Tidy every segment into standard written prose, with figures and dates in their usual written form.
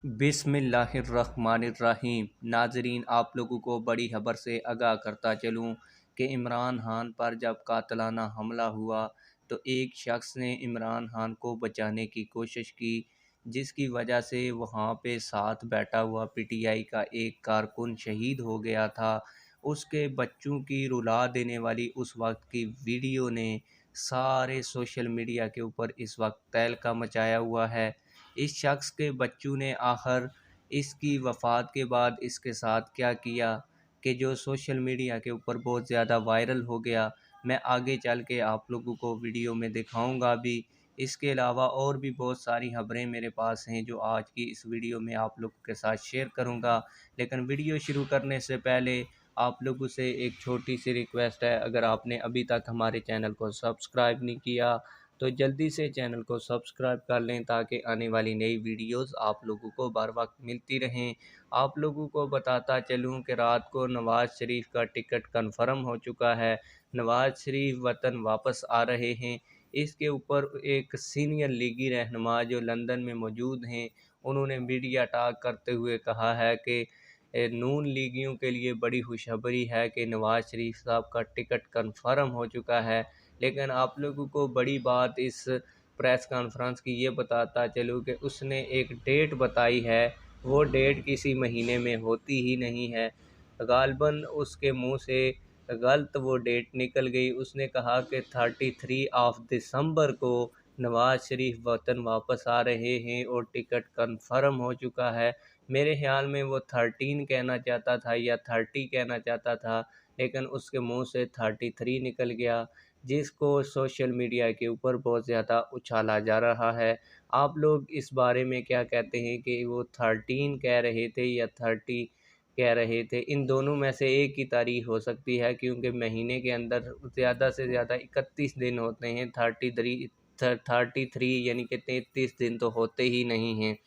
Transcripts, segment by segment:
बिस्मिल्लाहिर्रहमानिर्रहीम। नाजरीन, आप लोगों को बड़ी खबर से आगाह करता चलूँ कि इमरान खान पर जब कातलाना हमला हुआ तो एक शख्स ने इमरान खान को बचाने की कोशिश की, जिसकी वजह से वहाँ पे साथ बैठा हुआ पीटीआई का एक कारकुन शहीद हो गया था। उसके बच्चों की रुला देने वाली उस वक्त की वीडियो ने सारे सोशल मीडिया के ऊपर इस वक्त तहलका मचाया हुआ है। इस शख्स के बच्चों ने आखिर इसकी वफ़ात के बाद इसके साथ क्या किया कि जो सोशल मीडिया के ऊपर बहुत ज़्यादा वायरल हो गया। मैं आगे चल के आप लोगों को वीडियो में दिखाऊंगा भी। इसके अलावा और भी बहुत सारी खबरें मेरे पास हैं जो आज की इस वीडियो में आप लोगों के साथ शेयर करूंगा। लेकिन वीडियो शुरू करने से पहले आप लोगों से एक छोटी सी रिक्वेस्ट है, अगर आपने अभी तक हमारे चैनल को सब्सक्राइब नहीं किया तो जल्दी से चैनल को सब्सक्राइब कर लें ताकि आने वाली नई वीडियोस आप लोगों को बर वक्त मिलती रहें। आप लोगों को बताता चलूं कि रात को नवाज़ शरीफ का टिकट कंफर्म हो चुका है। नवाज़ शरीफ वतन वापस आ रहे हैं। इसके ऊपर एक सीनियर लीगी रहनुमा जो लंदन में मौजूद हैं, उन्होंने मीडिया टॉक करते हुए कहा है कि नून लीगियों के लिए बड़ी खुशखबरी है कि नवाज़ शरीफ साहब का टिकट कंफर्म हो चुका है। लेकिन आप लोगों को बड़ी बात इस प्रेस कॉन्फ्रेंस की ये बताता चलूँ कि उसने एक डेट बताई है, वो डेट किसी महीने में होती ही नहीं है। गालबन उसके मुंह से गलत वो डेट निकल गई। उसने कहा कि 33 दिसंबर को नवाज़ शरीफ वतन वापस आ रहे हैं और टिकट कंफर्म हो चुका है। मेरे ख्याल में वो 13 कहना चाहता था या 30 कहना चाहता था, लेकिन उसके मुंह से 33 निकल गया, जिसको सोशल मीडिया के ऊपर बहुत ज़्यादा उछाला जा रहा है। आप लोग इस बारे में क्या कहते हैं कि वो 13 कह रहे थे या 30 कह रहे थे? इन दोनों में से एक ही तारीख हो सकती है, क्योंकि महीने के अंदर ज़्यादा से ज़्यादा 31 दिन होते हैं। 33 यानी कि 33 दिन तो होते ही नहीं हैं।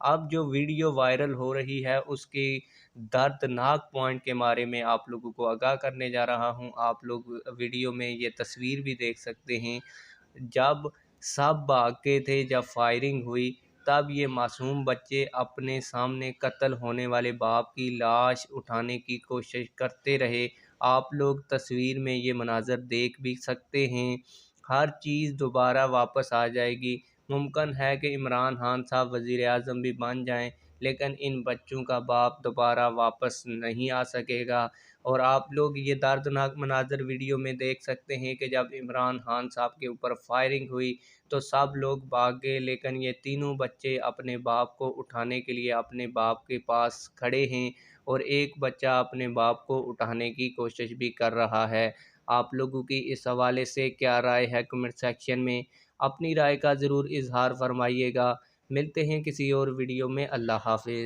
अब जो वीडियो वायरल हो रही है उसके दर्दनाक पॉइंट के बारे में आप लोगों को आगाह करने जा रहा हूं। आप लोग वीडियो में ये तस्वीर भी देख सकते हैं। जब सब भाग के थे, जब फायरिंग हुई, तब ये मासूम बच्चे अपने सामने कत्ल होने वाले बाप की लाश उठाने की कोशिश करते रहे। आप लोग तस्वीर में ये मनाज़र देख भी सकते हैं। हर चीज़ दोबारा वापस आ जाएगी। मुमकिन है कि इमरान खान साहब वज़ीर-ए-आज़म भी बन जाएं, लेकिन इन बच्चों का बाप दोबारा वापस नहीं आ सकेगा। और आप लोग ये दर्दनाक मनाज़र वीडियो में देख सकते हैं कि जब इमरान खान साहब के ऊपर फायरिंग हुई तो सब लोग भाग गए, लेकिन ये तीनों बच्चे अपने बाप को उठाने के लिए अपने बाप के पास खड़े हैं और एक बच्चा अपने बाप को उठाने की कोशिश भी कर रहा है। आप लोगों की इस हवाले से क्या राय है? कमेंट सेक्शन में अपनी राय का ज़रूर इजहार फरमाइएगा। मिलते हैं किसी और वीडियो में। अल्लाह हाफिज़।